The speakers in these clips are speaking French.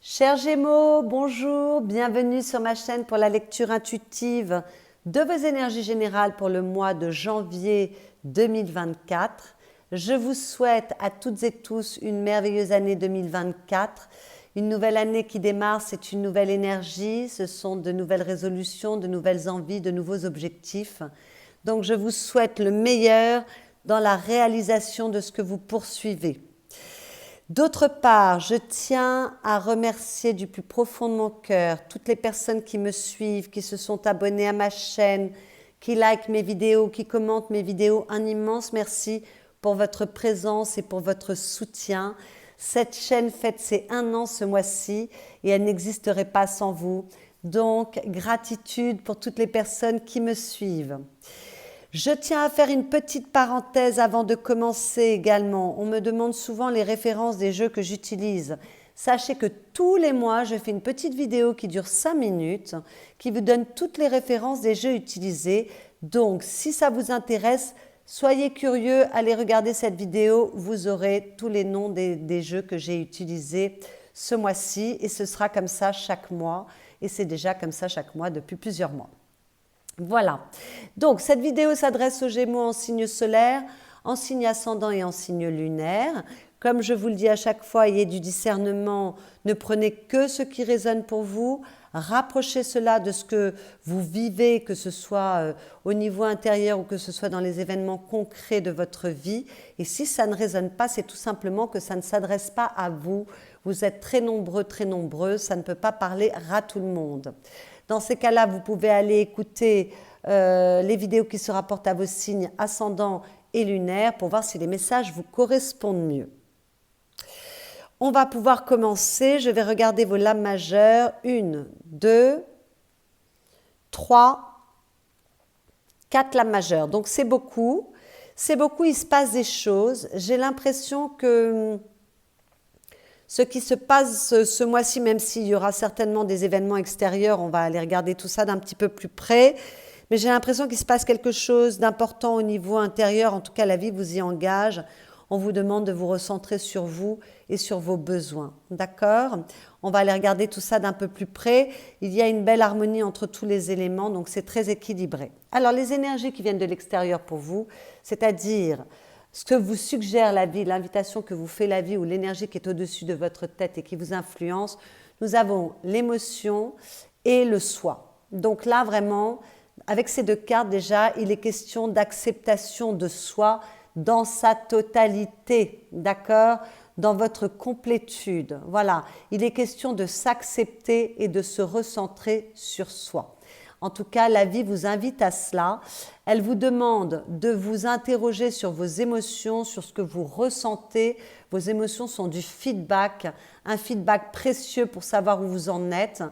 Chers Gémeaux, bonjour, bienvenue sur ma chaîne pour la lecture intuitive de vos énergies générales pour le mois de janvier 2024. Je vous souhaite à toutes et tous une merveilleuse année 2024. Une nouvelle année qui démarre, c'est une nouvelle énergie, ce sont de nouvelles résolutions, de nouvelles envies, de nouveaux objectifs. Donc je vous souhaite le meilleur dans la réalisation de ce que vous poursuivez. D'autre part, je tiens à remercier du plus profond de mon cœur toutes les personnes qui me suivent, qui se sont abonnées à ma chaîne, qui likent mes vidéos, qui commentent mes vidéos. Un immense merci pour votre présence et pour votre soutien. Cette chaîne fête ses 1 an ce mois-ci et elle n'existerait pas sans vous. Donc, gratitude pour toutes les personnes qui me suivent. Je tiens à faire une petite parenthèse avant de commencer également. On me demande souvent les références des jeux que j'utilise. Sachez que tous les mois, je fais une petite vidéo qui dure 5 minutes, qui vous donne toutes les références des jeux utilisés. Donc, si ça vous intéresse, soyez curieux, allez regarder cette vidéo. Vous aurez tous les noms des jeux que j'ai utilisés ce mois-ci. Et ce sera comme ça chaque mois. Et c'est déjà comme ça chaque mois depuis plusieurs mois. Voilà, donc cette vidéo s'adresse aux Gémeaux en signe solaire, en signe ascendant et en signe lunaire. Comme je vous le dis à chaque fois, ayez du discernement, ne prenez que ce qui résonne pour vous, rapprochez cela de ce que vous vivez, que ce soit au niveau intérieur ou que ce soit dans les événements concrets de votre vie. Et si ça ne résonne pas, c'est tout simplement que ça ne s'adresse pas à vous. Vous êtes très nombreux, ça ne peut pas parler à tout le monde. Dans ces cas-là, vous pouvez aller écouter les vidéos qui se rapportent à vos signes ascendants et lunaires pour voir si les messages vous correspondent mieux. On va pouvoir commencer. Je vais regarder vos lames majeures. 1, 2, 3, 4 lames majeures. Donc c'est beaucoup. C'est beaucoup, il se passe des choses. J'ai l'impression que ce qui se passe ce mois-ci, même s'il y aura certainement des événements extérieurs, on va aller regarder tout ça d'un petit peu plus près. Mais j'ai l'impression qu'il se passe quelque chose d'important au niveau intérieur. En tout cas, la vie vous y engage. On vous demande de vous recentrer sur vous et sur vos besoins. D'accord ? On va aller regarder tout ça d'un peu plus près. Il y a une belle harmonie entre tous les éléments, donc c'est très équilibré. Alors, les énergies qui viennent de l'extérieur pour vous, c'est-à-dire ce que vous suggère la vie, l'invitation que vous fait la vie ou l'énergie qui est au-dessus de votre tête et qui vous influence, nous avons l'émotion et le soi. Donc là, vraiment, avec ces 2 cartes déjà, il est question d'acceptation de soi dans sa totalité, d'accord ? Dans votre complétude. Voilà, il est question de s'accepter et de se recentrer sur soi. En tout cas, la vie vous invite à cela. Elle vous demande de vous interroger sur vos émotions, sur ce que vous ressentez. Vos émotions sont du feedback, un feedback précieux pour savoir où vous en êtes.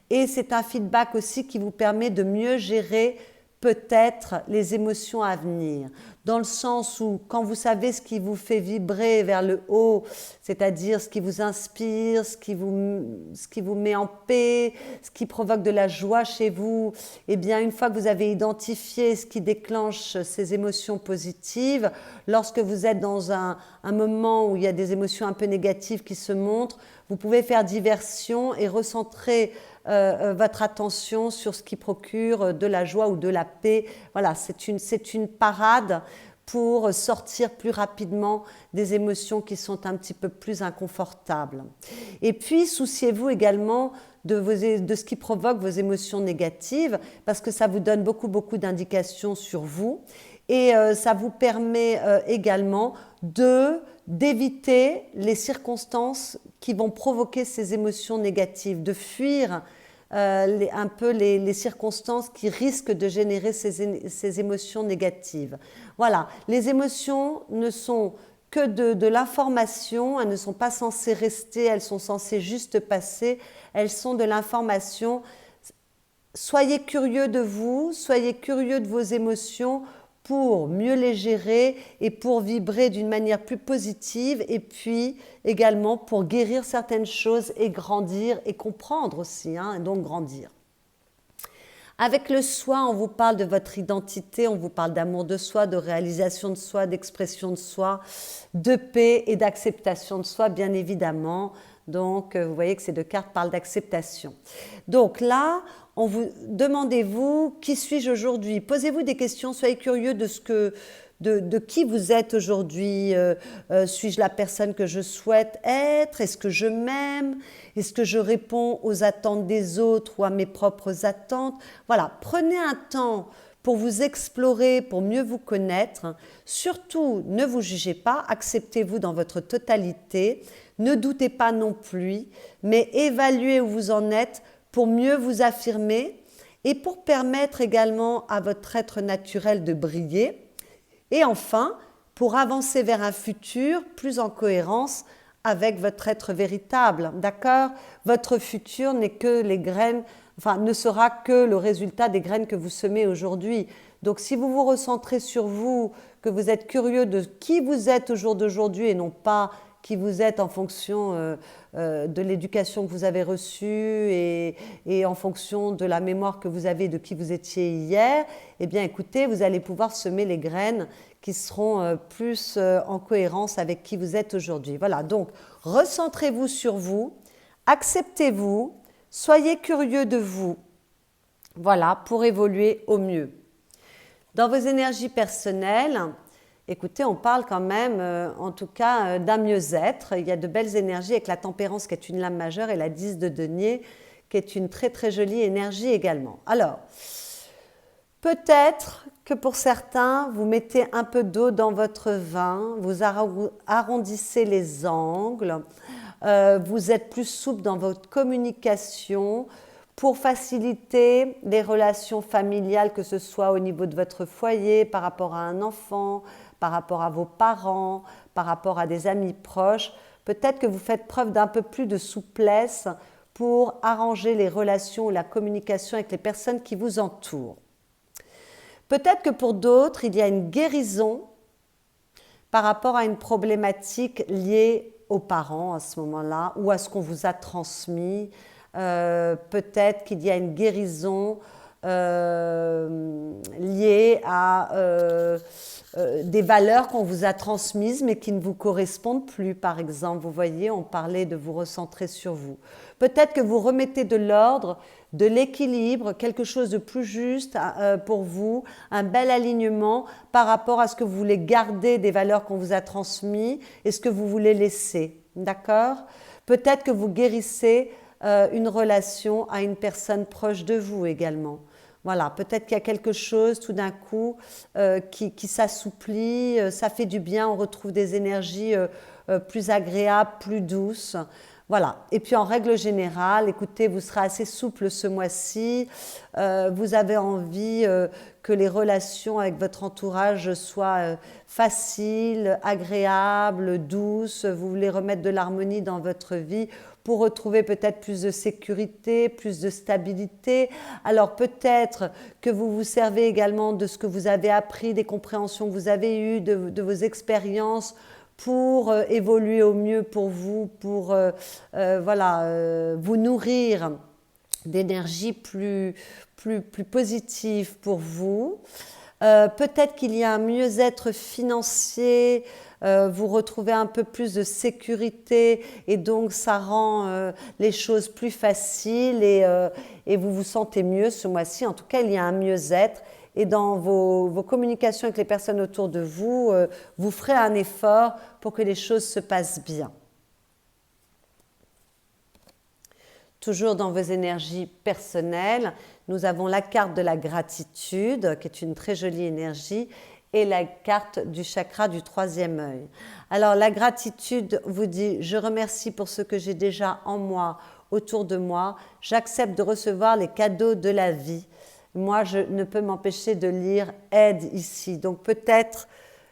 Et c'est un feedback aussi qui vous permet de mieux gérer peut-être les émotions à venir. Dans le sens où quand vous savez ce qui vous fait vibrer vers le haut, c'est-à-dire ce qui vous inspire, ce qui vous met en paix, ce qui provoque de la joie chez vous, eh bien une fois que vous avez identifié ce qui déclenche ces émotions positives, lorsque vous êtes dans un moment où il y a des émotions un peu négatives qui se montrent, vous pouvez faire diversion et recentrer votre attention sur ce qui procure de la joie ou de la paix. Voilà, c'est une parade pour sortir plus rapidement des émotions qui sont un petit peu plus inconfortables. Et puis, souciez-vous également de ce qui provoque vos émotions négatives, parce que ça vous donne beaucoup d'indications sur vous, et ça vous permet également d'éviter les circonstances qui vont provoquer ces émotions négatives, de fuir un peu les circonstances qui risquent de générer ces émotions négatives. Voilà, les émotions ne sont que de l'information, elles ne sont pas censées rester, elles sont censées juste passer, elles sont de l'information. Soyez curieux de vous, soyez curieux de vos émotions pour mieux les gérer et pour vibrer d'une manière plus positive, et puis également pour guérir certaines choses et grandir et comprendre aussi, et donc grandir. Avec le soi, on vous parle de votre identité, on vous parle d'amour de soi, de réalisation de soi, d'expression de soi, de paix et d'acceptation de soi, bien évidemment. Donc, vous voyez que ces deux cartes parlent d'acceptation. Donc là, demandez-vous, qui suis-je aujourd'hui? Posez-vous des questions, soyez curieux de qui vous êtes aujourd'hui. Suis-je la personne que je souhaite être? Est-ce que je m'aime? Est-ce que je réponds aux attentes des autres ou à mes propres attentes? Voilà, prenez un temps pour vous explorer, pour mieux vous connaître. Surtout, ne vous jugez pas, acceptez-vous dans votre totalité. Ne doutez pas non plus, mais évaluez où vous en êtes pour mieux vous affirmer et pour permettre également à votre être naturel de briller. Et enfin, pour avancer vers un futur plus en cohérence avec votre être véritable, d'accord? Votre futur n'est que les graines, ne sera que le résultat des graines que vous semez aujourd'hui. Donc si vous vous recentrez sur vous, que vous êtes curieux de qui vous êtes au jour d'aujourd'hui et non pas qui vous êtes en fonction de l'éducation que vous avez reçue et en fonction de la mémoire que vous avez de qui vous étiez hier, eh bien écoutez, vous allez pouvoir semer les graines qui seront plus en cohérence avec qui vous êtes aujourd'hui. Voilà, donc recentrez-vous sur vous, acceptez-vous, soyez curieux de vous, voilà, pour évoluer au mieux. Dans vos énergies personnelles, écoutez, on parle quand même, en tout cas, d'un mieux-être. Il y a de belles énergies avec la tempérance qui est une lame majeure et la 10 de denier qui est une très très jolie énergie également. Alors, peut-être que pour certains, vous mettez un peu d'eau dans votre vin, vous arrondissez les angles, vous êtes plus souple dans votre communication pour faciliter les relations familiales, que ce soit au niveau de votre foyer, par rapport à un enfant, par rapport à vos parents, par rapport à des amis proches. Peut-être que vous faites preuve d'un peu plus de souplesse pour arranger les relations ou la communication avec les personnes qui vous entourent. Peut-être que pour d'autres, il y a une guérison par rapport à une problématique liée aux parents à ce moment-là ou à ce qu'on vous a transmis. Peut-être qu'il y a une guérison liée à des valeurs qu'on vous a transmises mais qui ne vous correspondent plus, par exemple. Vous voyez, on parlait de vous recentrer sur vous. Peut-être que vous remettez de l'ordre, de l'équilibre, quelque chose de plus juste pour vous, un bel alignement par rapport à ce que vous voulez garder des valeurs qu'on vous a transmises et ce que vous voulez laisser. D'accord? Peut-être que vous guérissez une relation à une personne proche de vous également. Voilà, peut-être qu'il y a quelque chose tout d'un coup qui s'assouplit, ça fait du bien, on retrouve des énergies plus agréables, plus douces. Voilà, et puis en règle générale, écoutez, vous serez assez souple ce mois-ci, vous avez envie que les relations avec votre entourage soient faciles, agréables, douces, vous voulez remettre de l'harmonie dans votre vie pour retrouver peut-être plus de sécurité, plus de stabilité. Alors peut-être que vous vous servez également de ce que vous avez appris, des compréhensions que vous avez eues, de vos expériences pour évoluer au mieux pour vous, pour vous nourrir d'énergie plus positive pour vous. Peut-être qu'il y a un mieux-être financier, vous retrouvez un peu plus de sécurité et donc ça rend les choses plus faciles et vous vous sentez mieux ce mois-ci. En tout cas, il y a un mieux-être et dans vos communications avec les personnes autour de vous, vous ferez un effort pour que les choses se passent bien. Toujours dans vos énergies personnelles, nous avons la carte de la gratitude, qui est une très jolie énergie, et la carte du chakra du troisième œil. Alors la gratitude vous dit « Je remercie pour ce que j'ai déjà en moi, autour de moi. J'accepte de recevoir les cadeaux de la vie. » Moi, je ne peux m'empêcher de lire « Aide » ici. Donc peut-être,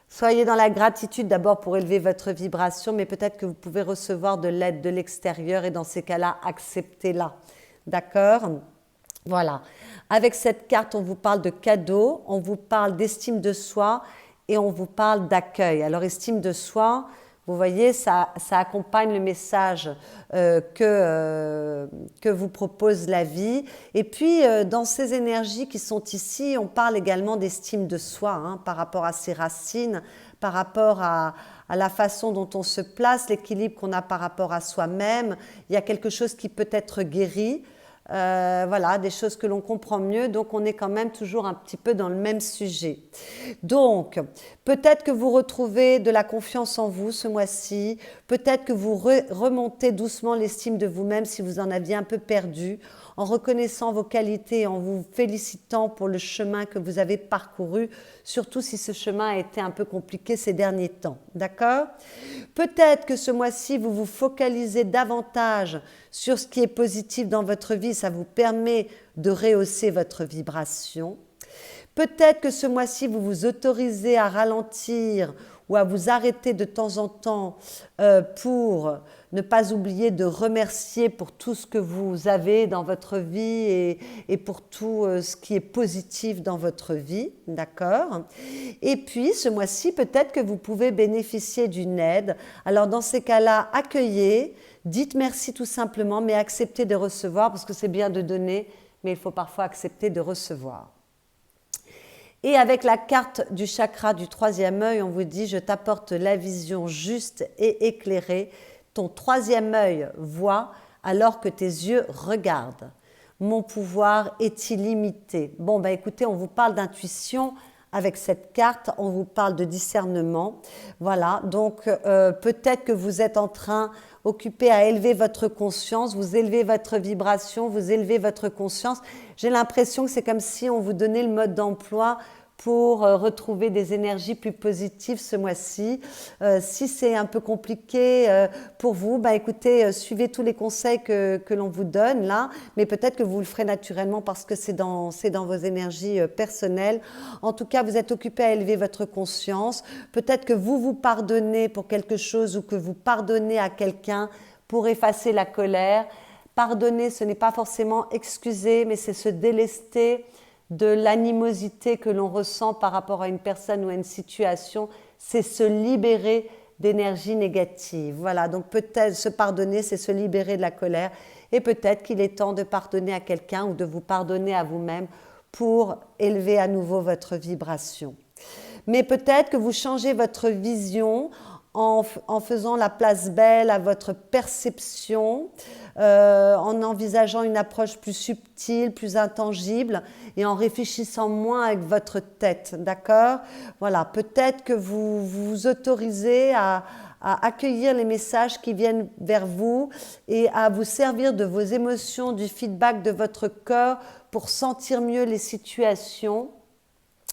soyez dans la gratitude d'abord pour élever votre vibration, mais peut-être que vous pouvez recevoir de l'aide de l'extérieur et dans ces cas-là, acceptez-la. D'accord ? Voilà. Avec cette carte, on vous parle de cadeaux, on vous parle d'estime de soi et on vous parle d'accueil. Alors, estime de soi, vous voyez, ça accompagne le message que vous propose la vie. Et puis, dans ces énergies qui sont ici, on parle également d'estime de soi par rapport à ses racines, par rapport à la façon dont on se place, l'équilibre qu'on a par rapport à soi-même. Il y a quelque chose qui peut être guéri. Voilà, des choses que l'on comprend mieux, donc on est quand même toujours un petit peu dans le même sujet. Donc, peut-être que vous retrouvez de la confiance en vous ce mois-ci, peut-être que vous remontez doucement l'estime de vous-même si vous en aviez un peu perdu, en reconnaissant vos qualités, en vous félicitant pour le chemin que vous avez parcouru, surtout si ce chemin a été un peu compliqué ces derniers temps, d'accord? Peut-être que ce mois-ci, vous vous focalisez davantage sur ce qui est positif dans votre vie, ça vous permet de rehausser votre vibration. Peut-être que ce mois-ci, vous vous autorisez à ralentir ou à vous arrêter de temps en temps pour ne pas oublier de remercier pour tout ce que vous avez dans votre vie et pour tout ce qui est positif dans votre vie, d'accord? Et puis, ce mois-ci, peut-être que vous pouvez bénéficier d'une aide. Alors, dans ces cas-là, accueillez, dites merci tout simplement, mais acceptez de recevoir, parce que c'est bien de donner, mais il faut parfois accepter de recevoir. Et avec la carte du chakra du troisième œil, on vous dit « Je t'apporte la vision juste et éclairée. Ton troisième œil voit alors que tes yeux regardent. Mon pouvoir est illimité. » Bon, ben écoutez, on vous parle d'intuition avec cette carte, on vous parle de discernement. Voilà, donc peut-être que vous êtes en train occupé à élever votre conscience, vous élevez votre vibration, vous élevez votre conscience. J'ai l'impression que c'est comme si on vous donnait le mode d'emploi pour retrouver des énergies plus positives ce mois-ci. Si c'est un peu compliqué pour vous, bah écoutez, suivez tous les conseils que l'on vous donne là, mais peut-être que vous le ferez naturellement parce que c'est dans vos énergies personnelles. En tout cas, vous êtes occupé à élever votre conscience. Peut-être que vous vous pardonnez pour quelque chose ou que vous pardonnez à quelqu'un pour effacer la colère. Pardonner, ce n'est pas forcément excuser, mais c'est se délester de l'animosité que l'on ressent par rapport à une personne ou à une situation, c'est se libérer d'énergie négative. Voilà, donc peut-être se pardonner, c'est se libérer de la colère et peut-être qu'il est temps de pardonner à quelqu'un ou de vous pardonner à vous-même pour élever à nouveau votre vibration. Mais peut-être que vous changez votre vision en faisant la place belle à votre perception, en envisageant une approche plus subtile, plus intangible et en réfléchissant moins avec votre tête, d'accord? Voilà, peut-être que vous vous autorisez à accueillir les messages qui viennent vers vous et à vous servir de vos émotions, du feedback de votre corps pour sentir mieux les situations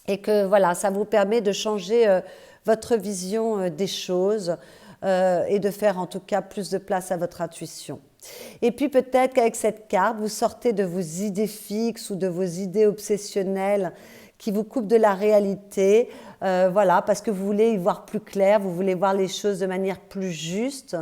et que voilà, ça vous permet de changer votre vision des choses et de faire en tout cas plus de place à votre intuition. Et puis peut-être qu'avec cette carte, vous sortez de vos idées fixes ou de vos idées obsessionnelles qui vous coupent de la réalité, voilà, parce que vous voulez y voir plus clair, vous voulez voir les choses de manière plus juste.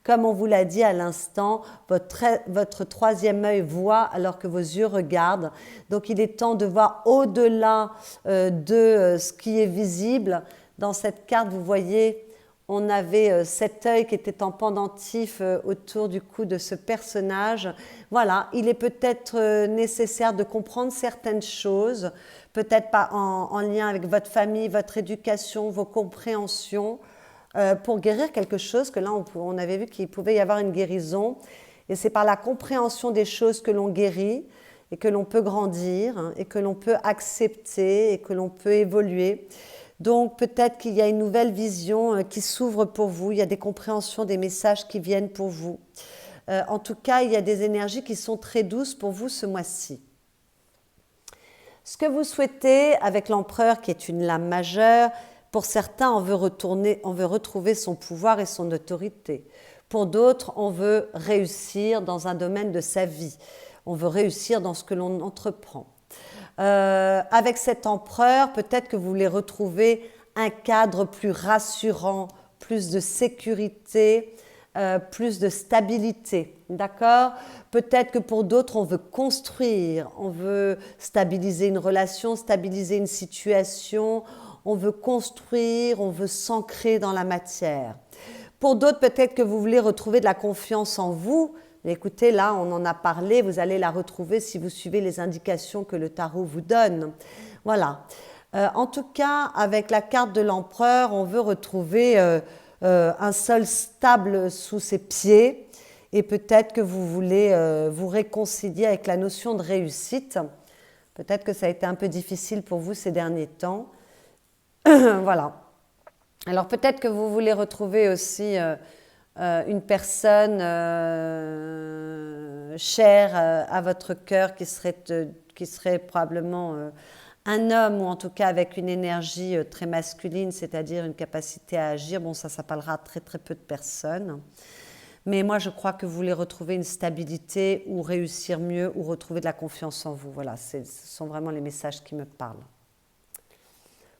Comme on vous l'a dit à l'instant, votre troisième œil voit alors que vos yeux regardent. Donc il est temps de voir au-delà de ce qui est visible. Dans cette carte, vous voyez, on avait cet œil qui était en pendentif autour du cou de ce personnage. Voilà, il est peut-être nécessaire de comprendre certaines choses, peut-être pas en lien avec votre famille, votre éducation, vos compréhensions, pour guérir quelque chose, que là on avait vu qu'il pouvait y avoir une guérison. Et c'est par la compréhension des choses que l'on guérit et que l'on peut grandir hein, et que l'on peut accepter et que l'on peut évoluer. Donc peut-être qu'il y a une nouvelle vision qui s'ouvre pour vous, il y a des compréhensions, des messages qui viennent pour vous. En tout cas, il y a des énergies qui sont très douces pour vous ce mois-ci. Ce que vous souhaitez avec l'empereur qui est une lame majeure, pour certains, on veut retrouver son pouvoir et son autorité. Pour d'autres, on veut réussir dans un domaine de sa vie. On veut réussir dans ce que l'on entreprend. Avec cet empereur, peut-être que vous voulez retrouver un cadre plus rassurant, plus de sécurité, plus de stabilité, d'accord? Peut-être que pour d'autres, on veut construire, on veut stabiliser une relation, stabiliser une situation, on veut construire, on veut s'ancrer dans la matière. Pour d'autres, peut-être que vous voulez retrouver de la confiance en vous. Écoutez, là, on en a parlé, vous allez la retrouver si vous suivez les indications que le tarot vous donne. Voilà. En tout cas, avec la carte de l'empereur, on veut retrouver un sol stable sous ses pieds et peut-être que vous voulez vous réconcilier avec la notion de réussite. Peut-être que ça a été un peu difficile pour vous ces derniers temps. Voilà. Alors peut-être que vous voulez retrouver aussi une personne chère à votre cœur qui serait probablement un homme ou en tout cas avec une énergie très masculine, c'est-à-dire une capacité à agir. Bon, ça parlera à très très peu de personnes. Mais moi, je crois que vous voulez retrouver une stabilité ou réussir mieux ou retrouver de la confiance en vous. Voilà, ce sont vraiment les messages qui me parlent.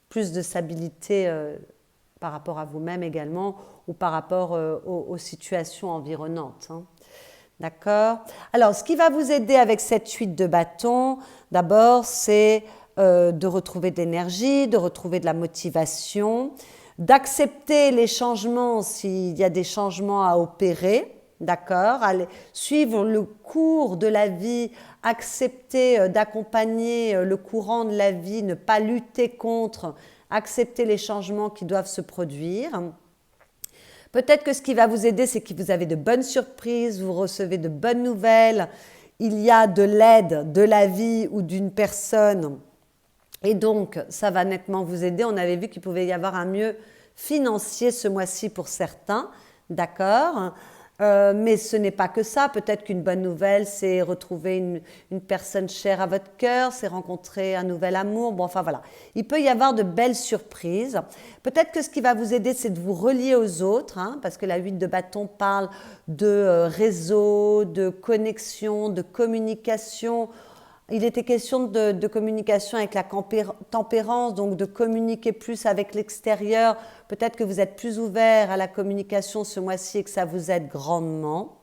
Plus de stabilité par rapport à vous-même également ou par rapport aux situations environnantes. Hein. D'accord? Alors, ce qui va vous aider avec cette 8 de bâton, d'abord, c'est de retrouver de l'énergie, de retrouver de la motivation, d'accepter les changements s'il y a des changements à opérer, d'accord, suivre le cours de la vie, accepter d'accompagner le courant de la vie, ne pas lutter contre, accepter les changements qui doivent se produire. Peut-être que ce qui va vous aider, c'est que vous avez de bonnes surprises, vous recevez de bonnes nouvelles, il y a de l'aide de la vie ou d'une personne. Et donc, ça va nettement vous aider. On avait vu qu'il pouvait y avoir un mieux financier ce mois-ci pour certains, d'accord, mais ce n'est pas que ça. Peut-être qu'une bonne nouvelle, c'est retrouver une personne chère à votre cœur, c'est rencontrer un nouvel amour. Bon, enfin voilà, il peut y avoir de belles surprises. Peut-être que ce qui va vous aider, c'est de vous relier aux autres, hein, parce que la 8 de bâton parle de réseau, de connexion, de communication. Il était question de communication avec la tempérance, donc de communiquer plus avec l'extérieur. Peut-être que vous êtes plus ouvert à la communication ce mois-ci et que ça vous aide grandement.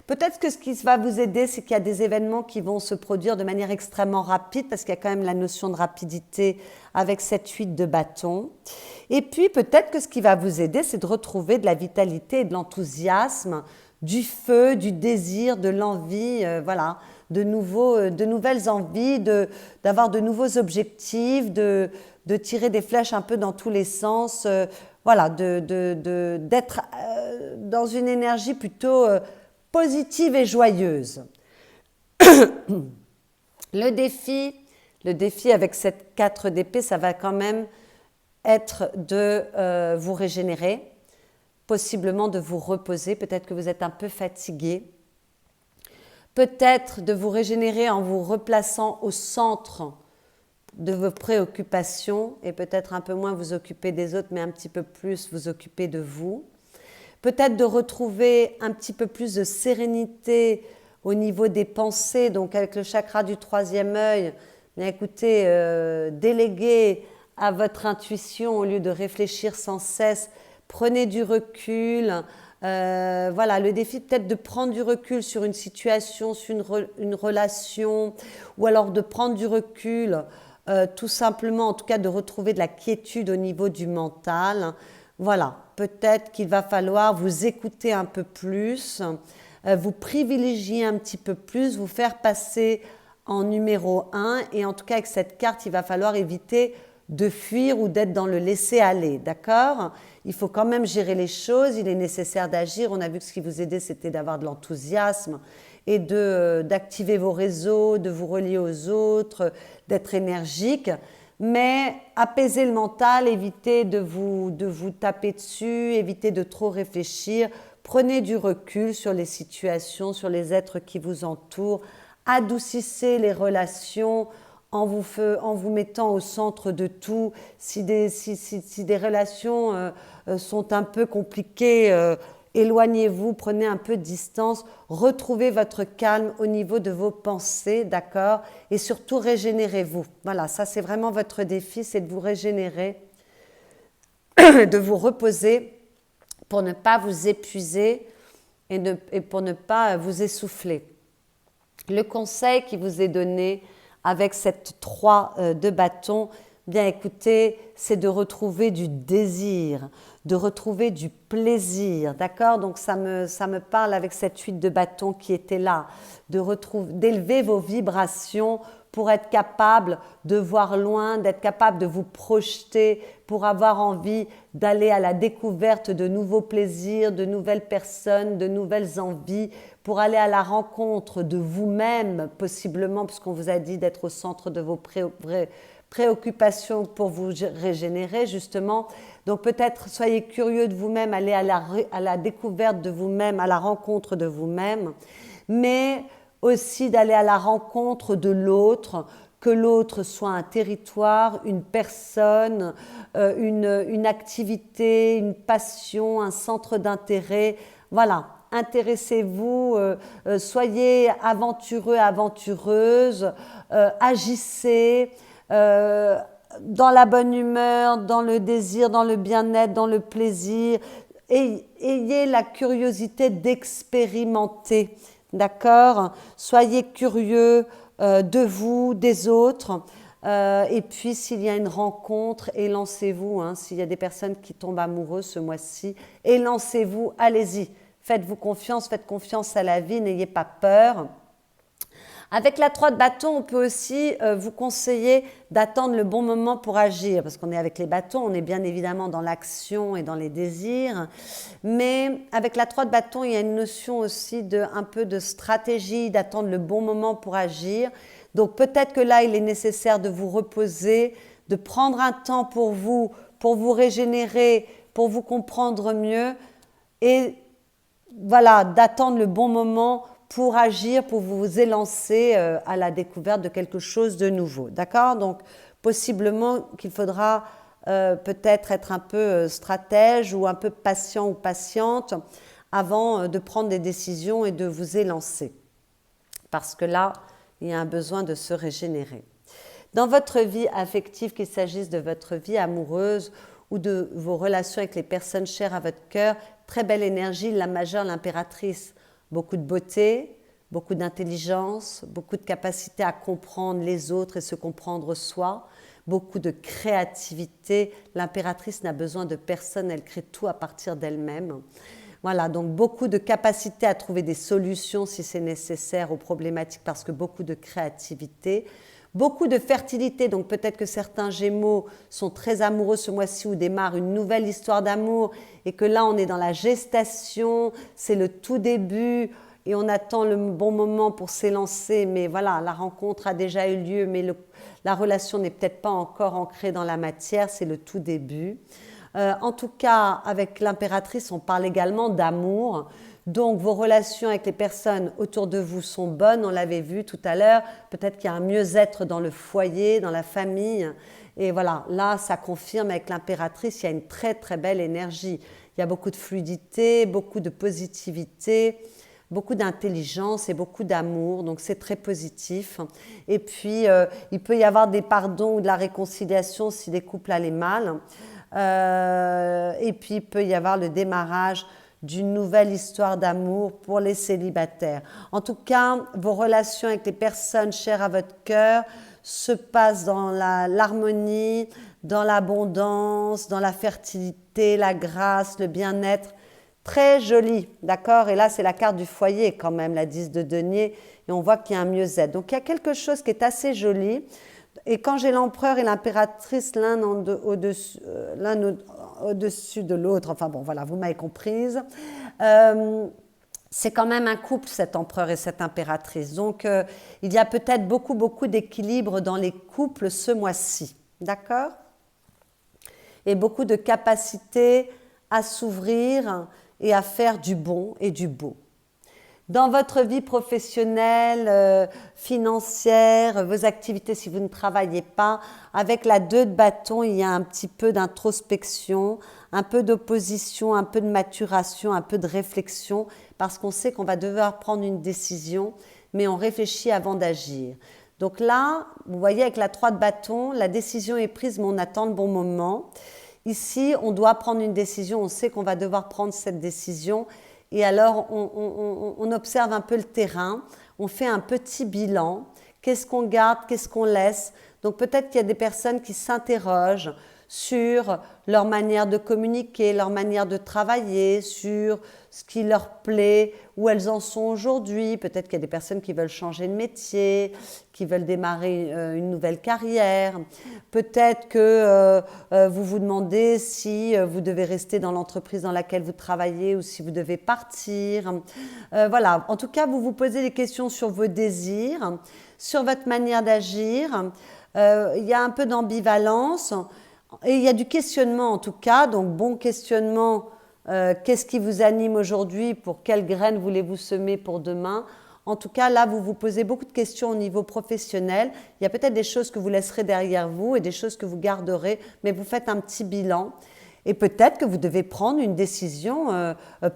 Peut-être que ce qui va vous aider, c'est qu'il y a des événements qui vont se produire de manière extrêmement rapide, parce qu'il y a quand même la notion de rapidité avec cette 8 de bâton. Et puis peut-être que ce qui va vous aider, c'est de retrouver de la vitalité et de l'enthousiasme, du feu, du désir, de l'envie, voilà, de nouvelles envies, d'avoir de nouveaux objectifs, de tirer des flèches un peu dans tous les sens, voilà, d'être dans une énergie plutôt positive et joyeuse. Le défi avec cette 4 d'épée, ça va quand même être de vous régénérer, possiblement de vous reposer, peut-être que vous êtes un peu fatigué, peut-être de vous régénérer en vous replaçant au centre de vos préoccupations et peut-être un peu moins vous occuper des autres, mais un petit peu plus vous occuper de vous. Peut-être de retrouver un petit peu plus de sérénité au niveau des pensées, donc avec le chakra du 3e œil, bien écoutez, déléguez à votre intuition au lieu de réfléchir sans cesse, prenez du recul. Voilà, le défi peut-être de prendre du recul sur une situation, sur une relation, ou alors de prendre du recul, tout simplement, en tout cas de retrouver de la quiétude au niveau du mental. Voilà, peut-être qu'il va falloir vous écouter un peu plus, vous privilégier un petit peu plus, vous faire passer en numéro 1, et en tout cas avec cette carte, il va falloir éviter de fuir ou d'être dans le laisser-aller, d'accord? Il faut quand même gérer les choses, il est nécessaire d'agir. On a vu que ce qui vous aidait, c'était d'avoir de l'enthousiasme et d'activer vos réseaux, de vous relier aux autres, d'être énergique. Mais apaiser le mental, éviter de vous taper dessus, éviter de trop réfléchir. Prenez du recul sur les situations, sur les êtres qui vous entourent. Adoucissez les relations en vous mettant au centre de tout. Si des relations sont un peu compliquées, éloignez-vous, prenez un peu de distance, retrouvez votre calme au niveau de vos pensées, d'accord? Et surtout, régénérez-vous. Voilà, ça c'est vraiment votre défi, c'est de vous régénérer, de vous reposer pour ne pas vous épuiser et pour ne pas vous essouffler. Le conseil qui vous est donné avec cette 3 de bâton, bien écoutez, c'est de retrouver du désir, de retrouver du plaisir, d'accord? Donc ça me parle avec cette 8 de bâton qui était là, d'élever vos vibrations pour être capable de voir loin, d'être capable de vous projeter, pour avoir envie d'aller à la découverte de nouveaux plaisirs, de nouvelles personnes, de nouvelles envies, pour aller à la rencontre de vous-même, possiblement, puisqu'on vous a dit d'être au centre de vos préoccupations pour vous régénérer, justement. Donc peut-être soyez curieux de vous-même, allez à la découverte de vous-même, à la rencontre de vous-même, mais aussi d'aller à la rencontre de l'autre, que l'autre soit un territoire, une personne, une activité, une passion, un centre d'intérêt. Voilà, intéressez-vous, soyez aventureux, aventureuse, agissez dans la bonne humeur, dans le désir, dans le bien-être, dans le plaisir. Et ayez la curiosité d'expérimenter. D'accord? Soyez curieux de vous, des autres. Et puis, s'il y a une rencontre, élancez-vous. Hein, s'il y a des personnes qui tombent amoureuses ce mois-ci, élancez-vous, allez-y. Faites-vous confiance, faites confiance à la vie, n'ayez pas peur. Avec la 3 de bâton, on peut aussi vous conseiller d'attendre le bon moment pour agir, parce qu'on est avec les bâtons, on est bien évidemment dans l'action et dans les désirs, mais avec la 3 de bâton, il y a une notion aussi un peu de stratégie, d'attendre le bon moment pour agir. Donc peut-être que là, il est nécessaire de vous reposer, de prendre un temps pour vous régénérer, pour vous comprendre mieux, et voilà, d'attendre le bon moment pour agir, pour vous élancer à la découverte de quelque chose de nouveau. D'accord? Donc, possiblement qu'il faudra peut-être être un peu stratège ou un peu patient ou patiente avant de prendre des décisions et de vous élancer. Parce que là, il y a un besoin de se régénérer. Dans votre vie affective, qu'il s'agisse de votre vie amoureuse ou de vos relations avec les personnes chères à votre cœur, très belle énergie, la majeure, l'impératrice. Beaucoup de beauté, beaucoup d'intelligence, beaucoup de capacité à comprendre les autres et se comprendre soi, beaucoup de créativité. L'impératrice n'a besoin de personne, elle crée tout à partir d'elle-même. Voilà, donc beaucoup de capacité à trouver des solutions si c'est nécessaire aux problématiques parce que beaucoup de créativité. Beaucoup de fertilité, donc peut-être que certains Gémeaux sont très amoureux ce mois-ci ou démarrent une nouvelle histoire d'amour et que là on est dans la gestation, c'est le tout début et on attend le bon moment pour s'élancer, mais voilà, la rencontre a déjà eu lieu, mais la relation n'est peut-être pas encore ancrée dans la matière, c'est le tout début. En tout cas, avec l'impératrice, on parle également d'amour. Donc, vos relations avec les personnes autour de vous sont bonnes, on l'avait vu tout à l'heure. Peut-être qu'il y a un mieux-être dans le foyer, dans la famille. Et voilà, là, ça confirme avec l'impératrice, il y a une très, très belle énergie. Il y a beaucoup de fluidité, beaucoup de positivité, beaucoup d'intelligence et beaucoup d'amour. Donc, c'est très positif. Et puis, il peut y avoir des pardons ou de la réconciliation si des couples allaient mal. Et puis, il peut y avoir le démarrage d'une nouvelle histoire d'amour pour les célibataires. En tout cas, vos relations avec les personnes chères à votre cœur se passent dans l'harmonie, dans l'abondance, dans la fertilité, la grâce, le bien-être. Très joli, d'accord? Et là, c'est la carte du foyer quand même, la 10 de denier, et on voit qu'il y a un mieux-être. Donc, il y a quelque chose qui est assez joli. Et quand j'ai l'empereur et l'impératrice l'un au-dessus de l'autre, enfin bon, voilà, vous m'avez comprise, c'est quand même un couple, cet empereur et cette impératrice. Donc, il y a peut-être beaucoup d'équilibre dans les couples ce mois-ci, d'accord? Et beaucoup de capacité à s'ouvrir et à faire du bon et du beau. Dans votre vie professionnelle, financière, vos activités, si vous ne travaillez pas, avec la 2 de bâton, il y a un petit peu d'introspection, un peu d'opposition, un peu de maturation, un peu de réflexion, parce qu'on sait qu'on va devoir prendre une décision, mais on réfléchit avant d'agir. Donc là, vous voyez, avec la 3 de bâton, la décision est prise, mais on attend le bon moment. Ici, on doit prendre une décision, on sait qu'on va devoir prendre cette décision. Et alors, on observe un peu le terrain, on fait un petit bilan. Qu'est-ce qu'on garde, qu'est-ce qu'on laisse? Donc peut-être qu'il y a des personnes qui s'interrogent sur leur manière de communiquer, leur manière de travailler, sur ce qui leur plaît, où elles en sont aujourd'hui. Peut-être qu'il y a des personnes qui veulent changer de métier, qui veulent démarrer une nouvelle carrière. Peut-être que vous vous demandez si vous devez rester dans l'entreprise dans laquelle vous travaillez ou si vous devez partir. Voilà, en tout cas, vous vous posez des questions sur vos désirs, sur votre manière d'agir. Il y a un peu d'ambivalence. Et il y a du questionnement en tout cas, donc bon questionnement, qu'est-ce qui vous anime aujourd'hui, pour quelles graines voulez-vous semer pour demain? En tout cas, là, vous vous posez beaucoup de questions au niveau professionnel. Il y a peut-être des choses que vous laisserez derrière vous et des choses que vous garderez, mais vous faites un petit bilan. Et peut-être que vous devez prendre une décision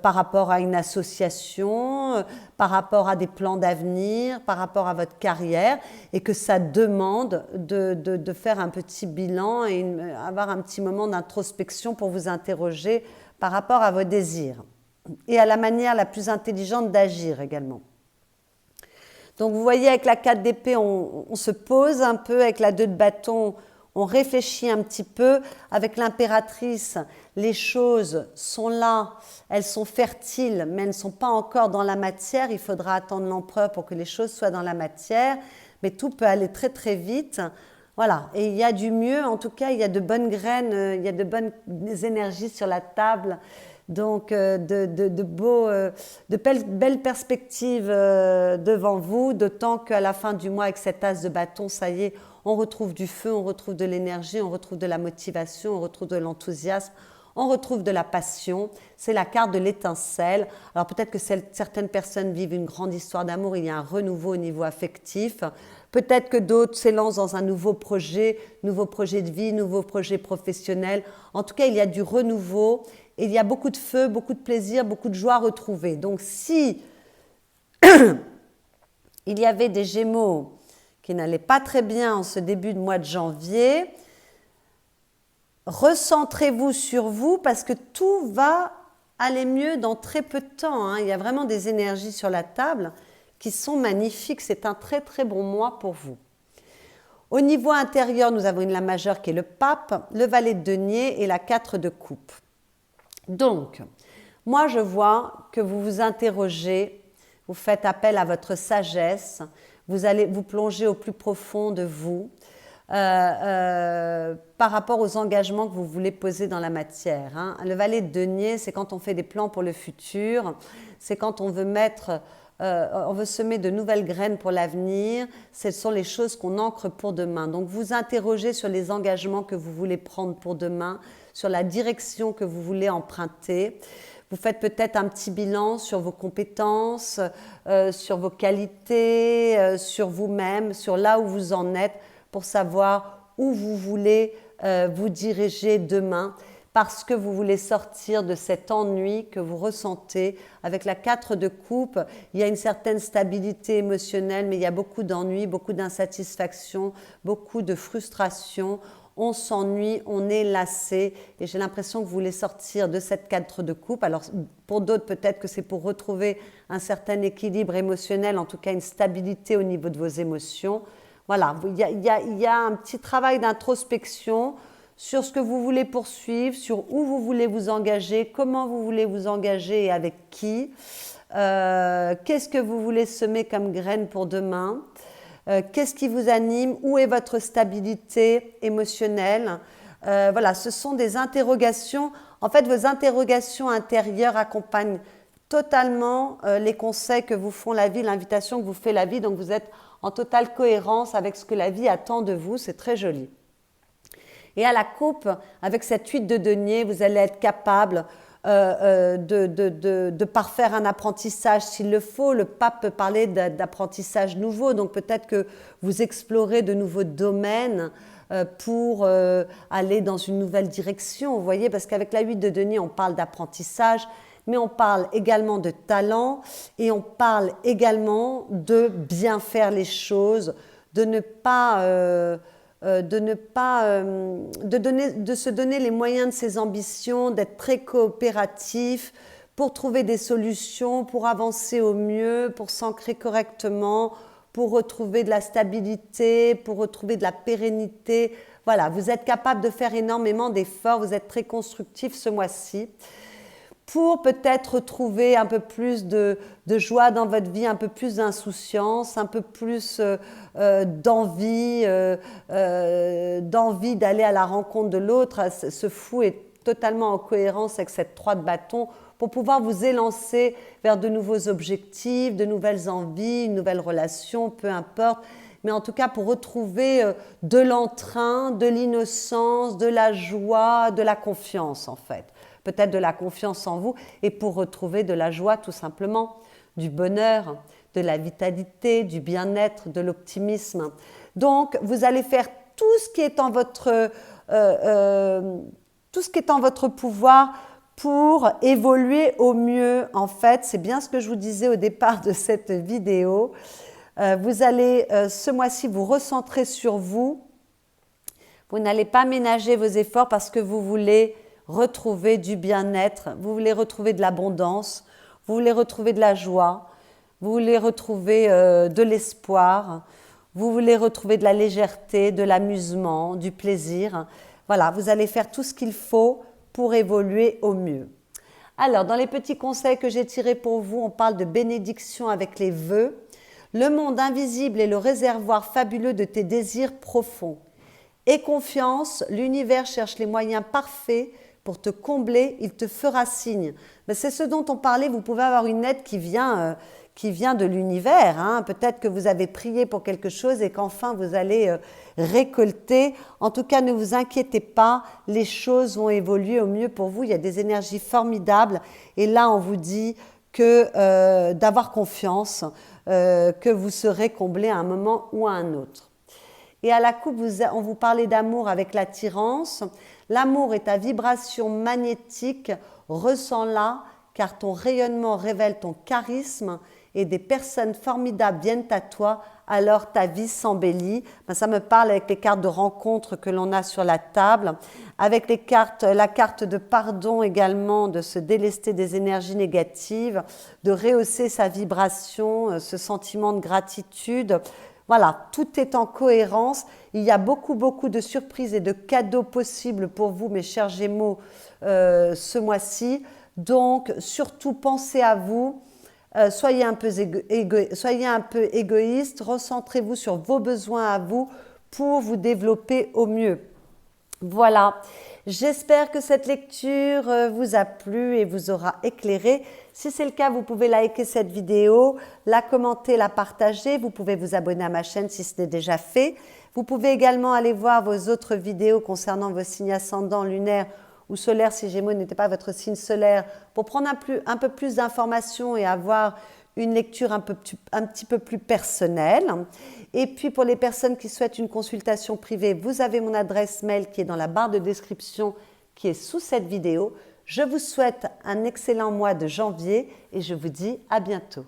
par rapport à une association, par rapport à des plans d'avenir, par rapport à votre carrière, et que ça demande de faire un petit bilan et avoir un petit moment d'introspection pour vous interroger par rapport à vos désirs et à la manière la plus intelligente d'agir également. Donc vous voyez, avec la 4 d'épée, on se pose un peu, avec la 2 de bâton, on réfléchit un petit peu. Avec l'impératrice, les choses sont là, elles sont fertiles, mais elles ne sont pas encore dans la matière. Il faudra attendre l'empereur pour que les choses soient dans la matière, mais tout peut aller très très vite. Voilà, et il y a du mieux, en tout cas, il y a de bonnes graines, il y a de bonnes énergies sur la table. Donc, de belles perspectives devant vous, d'autant qu'à la fin du mois, avec cet as de bâton, ça y est, on retrouve du feu, on retrouve de l'énergie, on retrouve de la motivation, on retrouve de l'enthousiasme, on retrouve de la passion. C'est la carte de l'étincelle. Alors peut-être que certaines personnes vivent une grande histoire d'amour, il y a un renouveau au niveau affectif. Peut-être que d'autres s'élancent dans un nouveau projet de vie, nouveau projet professionnel. En tout cas, il y a du renouveau et il y a beaucoup de feu, beaucoup de plaisir, beaucoup de joie retrouvée. Donc si il y avait des Gémeaux qui n'allaient pas très bien en ce début de mois de janvier, recentrez-vous sur vous parce que tout va aller mieux dans très peu de temps, hein. Il y a vraiment des énergies sur la table qui sont magnifiques. C'est un très très bon mois pour vous. Au niveau intérieur, nous avons une lame majeure qui est le pape, le valet de denier et la 4 de coupe. Donc, moi je vois que vous vous interrogez, vous faites appel à votre sagesse, vous allez vous plonger au plus profond de vous par rapport aux engagements que vous voulez poser dans la matière, hein. Le valet de denier, c'est quand on fait des plans pour le futur, c'est quand on veut on veut semer de nouvelles graines pour l'avenir. Ce sont les choses qu'on ancre pour demain. Donc vous interrogez sur les engagements que vous voulez prendre pour demain, sur la direction que vous voulez emprunter. Vous faites peut-être un petit bilan sur vos compétences, sur vos qualités, sur vous-même, sur là où vous en êtes, pour savoir où vous voulez vous diriger demain, parce que vous voulez sortir de cet ennui que vous ressentez. Avec la 4 de coupe, il y a une certaine stabilité émotionnelle, mais il y a beaucoup d'ennui, beaucoup d'insatisfaction, beaucoup de frustration. On s'ennuie, on est lassé, et j'ai l'impression que vous voulez sortir de cette 4 de coupe. Alors pour d'autres, peut-être que c'est pour retrouver un certain équilibre émotionnel, en tout cas une stabilité au niveau de vos émotions. Voilà, il y a un petit travail d'introspection sur ce que vous voulez poursuivre, sur où vous voulez vous engager, comment vous voulez vous engager et avec qui, qu'est-ce que vous voulez semer comme graines pour demain, qu'est-ce qui vous anime, où est votre stabilité émotionnelle. Voilà, ce sont des interrogations. En fait, vos interrogations intérieures accompagnent totalement les conseils que vous font la vie, l'invitation que vous fait la vie. Donc vous êtes en totale cohérence avec ce que la vie attend de vous. C'est très joli. Et à la coupe, avec cette 8 de denier, vous allez être capable de parfaire un apprentissage s'il le faut. Le pape peut parler d'apprentissage nouveau, donc peut-être que vous explorez de nouveaux domaines pour aller dans une nouvelle direction, vous voyez, parce qu'avec la 8 de denier, on parle d'apprentissage, mais on parle également de talent et on parle également de bien faire les choses, de se donner les moyens de ses ambitions, d'être très coopératif pour trouver des solutions, pour avancer au mieux, pour s'ancrer correctement, pour retrouver de la stabilité, pour retrouver de la pérennité. Voilà, vous êtes capable de faire énormément d'efforts, vous êtes très constructif ce mois-ci pour peut-être retrouver un peu plus de joie dans votre vie, un peu plus d'insouciance, un peu plus d'envie d'aller à la rencontre de l'autre. Ce fou est totalement en cohérence avec cette 3 de bâton pour pouvoir vous élancer vers de nouveaux objectifs, de nouvelles envies, une nouvelle relation, peu importe. Mais en tout cas pour retrouver de l'entrain, de l'innocence, de la joie, de la confiance en fait. Peut-être de la confiance en vous et pour retrouver de la joie tout simplement, du bonheur, de la vitalité, du bien-être, de l'optimisme. Donc vous allez faire tout ce qui est en votre pouvoir pour évoluer au mieux. En fait, c'est bien ce que je vous disais au départ de cette vidéo. Vous allez ce mois-ci vous recentrer sur vous. Vous n'allez pas ménager vos efforts parce que vous voulez retrouver du bien-être, vous voulez retrouver de l'abondance, vous voulez retrouver de la joie, vous voulez retrouver de l'espoir, vous voulez retrouver de la légèreté, de l'amusement, du plaisir. Voilà, vous allez faire tout ce qu'il faut pour évoluer au mieux. Alors, dans les petits conseils que j'ai tirés pour vous, on parle de bénédiction avec les vœux. Le monde invisible est le réservoir fabuleux de tes désirs profonds. Aie confiance, l'univers cherche les moyens parfaits pour te combler, il te fera signe. Mais c'est ce dont on parlait, vous pouvez avoir une aide qui vient de l'univers. Hein. Peut-être que vous avez prié pour quelque chose et qu'enfin vous allez récolter. En tout cas, ne vous inquiétez pas, les choses vont évoluer au mieux pour vous. Il y a des énergies formidables et là, on vous dit que d'avoir confiance, que vous serez comblé à un moment ou à un autre. Et à la coupe, on vous parlait d'amour avec l'attirance. L'amour est ta vibration magnétique, ressens-la car ton rayonnement révèle ton charisme et des personnes formidables viennent à toi, alors ta vie s'embellit. Ça me parle avec les cartes de rencontre que l'on a sur la table, avec la carte de pardon également, de se délester des énergies négatives, de rehausser sa vibration, ce sentiment de gratitude. Voilà, tout est en cohérence. Il y a beaucoup de surprises et de cadeaux possibles pour vous, mes chers Gémeaux, ce mois-ci. Donc, surtout, pensez à vous. Soyez un peu égoïste. Recentrez-vous sur vos besoins à vous pour vous développer au mieux. Voilà, j'espère que cette lecture vous a plu et vous aura éclairé. Si c'est le cas, vous pouvez liker cette vidéo, la commenter, la partager. Vous pouvez vous abonner à ma chaîne si ce n'est déjà fait. Vous pouvez également aller voir vos autres vidéos concernant vos signes ascendants, lunaires ou solaires si Gémeaux n'était pas votre signe solaire pour prendre un peu plus d'informations et avoir une lecture un petit peu plus personnelle. Et puis pour les personnes qui souhaitent une consultation privée, vous avez mon adresse mail qui est dans la barre de description qui est sous cette vidéo. Je vous souhaite un excellent mois de janvier et je vous dis à bientôt.